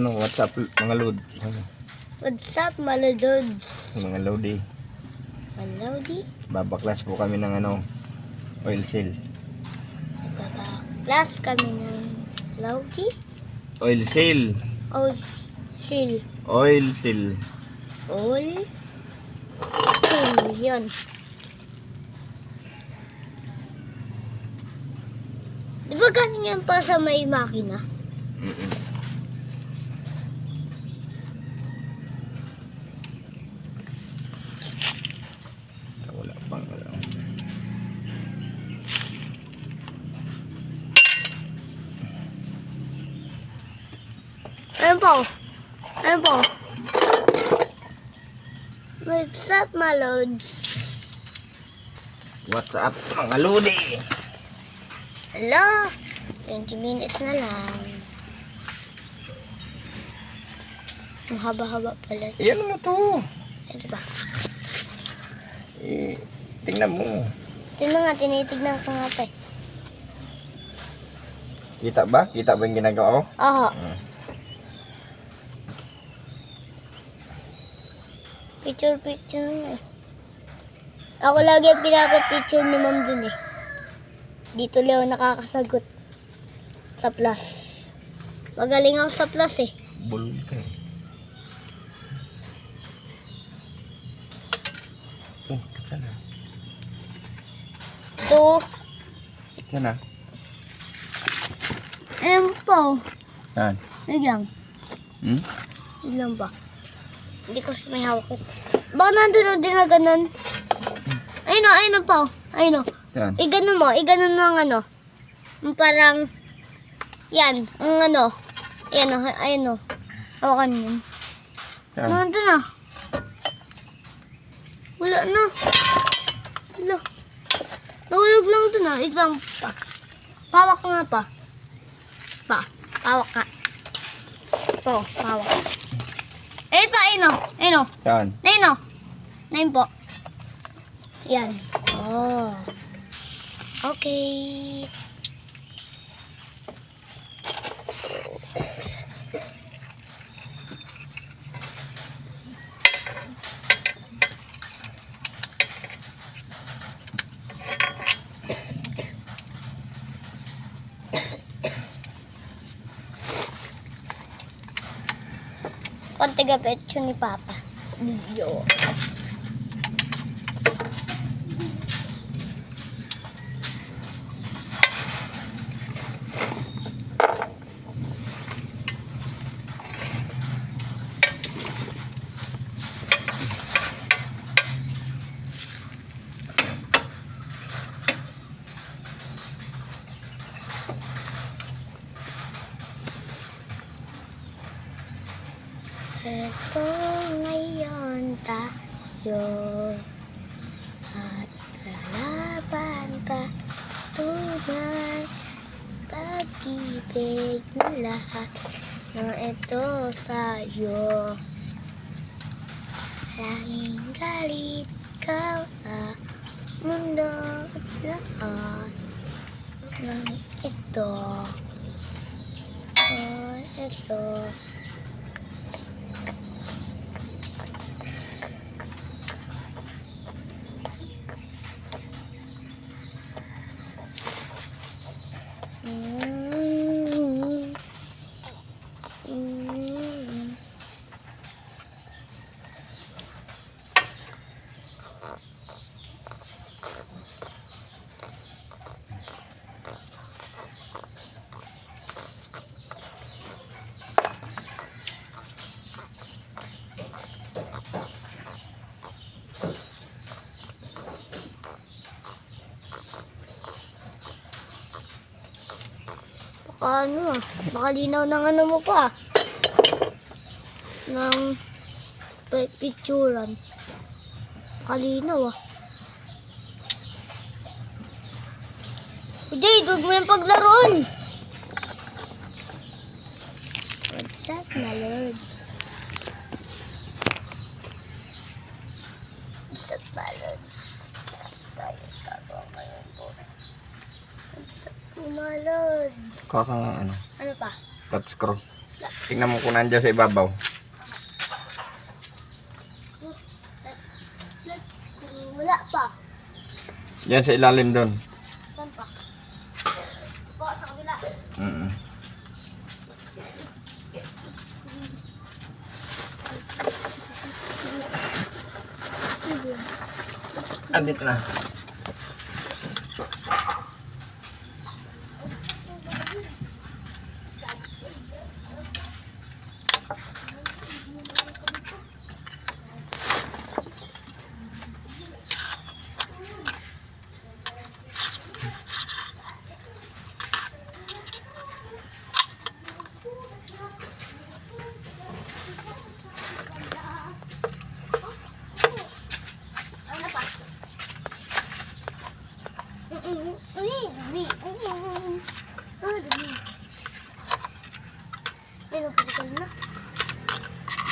Ano, what's up mga load? What's up, mga lods? Mga lodi. Malodi? Babaklas po kami ng ano, oil seal. Nagbabaklas kami ng Lodi? Oil seal. O seal? Oil seal. Oil? Seal, yun. Di ba galing yan pa sa may makina? Wala pang wala. Ayun po. Ayun po. What's up, my lods? What's up mga lodi? Hello? 20 minutes na lang. Ang haba-haba pala. Iyan mo to. Ito ba? Tingnan mo. Tingnan nga, tinitignan ko nga pa eh. Kita ba? Kita ba yung ginagawa ko? Oo. Picture nga eh. Ako lagi ang pinapapicture ni ma'am dun eh. Dito lang ako nakakasagot. Sa plus. Magaling ako sa plus eh. Bul ka eh. Kita na. Ito. Kita na. Ayun po. Yan. Wait lang. Wait lang ba? Hindi kasi may hawak ito. Baka nandun din na ganun. Ayun o, ayun o po. Ayun o. Yan. Iganon mo, iganon mo ang ano. Yung parang, yan, ang ano. Ayan o, ayun o. Hawakan yun. Yan. Nandun na. Wala na. Wala. Nahulog lang dun ah. Iglang pa. Pawak nga pa. Pawak ka. Po, pawak. Ito, ayun o. Ayun o. Yan. Ayun o. Ayun po. Yan. Oh. Okay. Konti gapetso ni Papa. Yo. Ito ngayon tayo at lalaban ka tunay pag-ibig na lahat ng ito sa'yo. Laging galit ka sa mundo at lahat ng ito. Oh, ito. Ano ah, makalinaw ng ano mo pa ng picturean. Makalinaw ah. Jay, huwag mo yung paglaruan. What's up, my lords? What's up, my lords? Tayo ngayon po. What's up, my lords? Kuha ka nga ano. Ano pa? Flat screw. Flat Tingnan mo kung nandiyan sa ibabaw. Wala pa. Diyan sa ilalim doon. Saan pa? Po, sa kabila. Mm. Andito na. Ano pa? Pinupilitan na.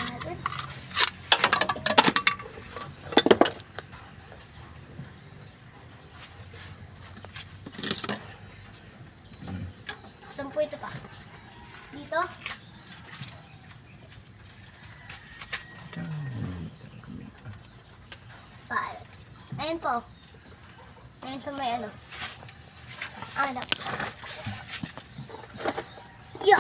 Natin. Saan po ito pa? Dito? Pa. Ayun po. Ayun sa may ano. Anak.